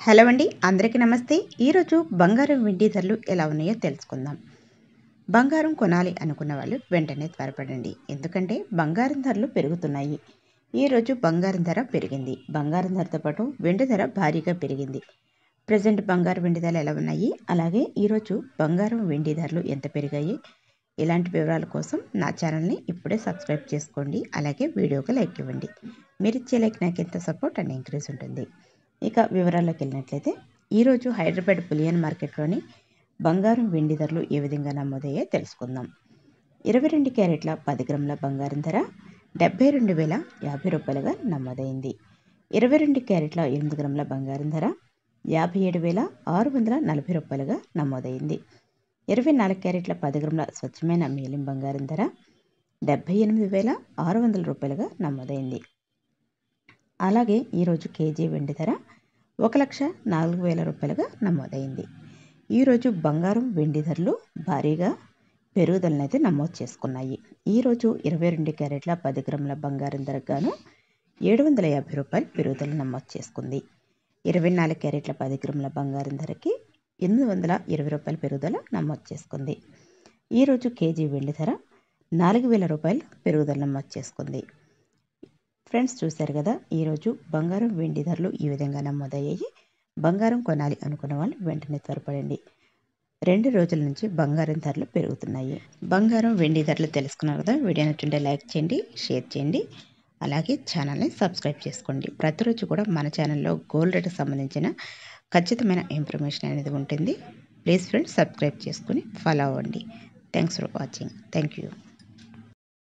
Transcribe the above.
Hello అండి, అందరికీ నమస్తే. ఈరోజు బంగారం వెండి ధరలు ఎలా ఉన్నాయో తెలుసుకుందాం. బంగారం కొనాలి అనుకున్న వాళ్ళు వెంటనే త్వరపడండి, ఎందుకంటే బంగారం ధరలు పెరుగుతున్నాయి. ఈరోజు బంగారం ధర పెరిగింది. బంగారం ధరతో పాటు వెండి ధర భారీగా పెరిగింది. ప్రజెంట్ బంగారం వెండి ధరలు ఎలా ఉన్నాయి, అలాగే ఈరోజు బంగారం వెండి ధరలు ఎంత పెరిగాయి, ఇలాంటి వివరాల కోసం నా ఛానల్ని ఇప్పుడే సబ్స్క్రైబ్ చేసుకోండి. అలాగే వీడియోకి లైక్ ఇవ్వండి. మీరు ఇచ్చే లైక్ నాకు ఎంత సపోర్ట్ అండ్ ఎంకరేజ్ ఉంటుంది. ఇక వివరాల్లోకి వెళ్ళినట్లయితే, ఈరోజు హైదరాబాద్ బులియన్ మార్కెట్లోని బంగారం వెండి ధరలు ఏ విధంగా నమోదయ్యాయో తెలుసుకుందాం. 22 క్యారెట్ల 10 గ్రాముల బంగారం ధర 72,050 రూపాయలుగా నమోదైంది. 22 క్యారెట్ల 8 గ్రాముల బంగారం ధర 57,640 రూపాయలుగా నమోదైంది. 24 క్యారెట్ల 10 గ్రాముల స్వచ్ఛమైన మేలిం బంగారం ధర 78,600 రూపాయలుగా నమోదైంది. అలాగే ఈరోజు కేజీ వెండి ధర 1,04,000 రూపాయలుగా నమోదైంది. ఈరోజు బంగారం వెండి ధరలు భారీగా పెరుగుదలనైతే నమోదు చేసుకున్నాయి. ఈరోజు 22 క్యారెట్ల 10 గ్రాముల బంగారం ధరకు గాను 750 రూపాయలు పెరుగుదల నమోదు చేసుకుంది. 24 క్యారెట్ల 10 గ్రాముల బంగారం ధరకి 820 రూపాయల పెరుగుదల నమోదు చేసుకుంది. ఈరోజు కేజీ వెండి ధర 4,000 రూపాయలు పెరుగుదల నమోదు చేసుకుంది. ఫ్రెండ్స్, చూశారు కదా, ఈరోజు బంగారం వెండి ధరలు ఈ విధంగా నమోదయ్యాయి. బంగారం కొనాలి అనుకున్న వాళ్ళు వెంటనే త్వరపడండి. 2 రోజుల నుంచి బంగారం ధరలు పెరుగుతున్నాయి. బంగారం వెండి ధరలు తెలుసుకున్నారు కదా. వీడియో నచ్చుంటే లైక్ చేయండి, షేర్ చేయండి, అలాగే ఛానల్ని సబ్స్క్రైబ్ చేసుకోండి. ప్రతిరోజు కూడా మన ఛానల్లో గోల్డ్ రేట్కి సంబంధించిన ఖచ్చితమైన ఇన్ఫర్మేషన్ అనేది ఉంటుంది. ప్లీజ్ ఫ్రెండ్స్, సబ్స్క్రైబ్ చేసుకుని ఫాలో అవ్వండి. Thanks for watching. Thank you.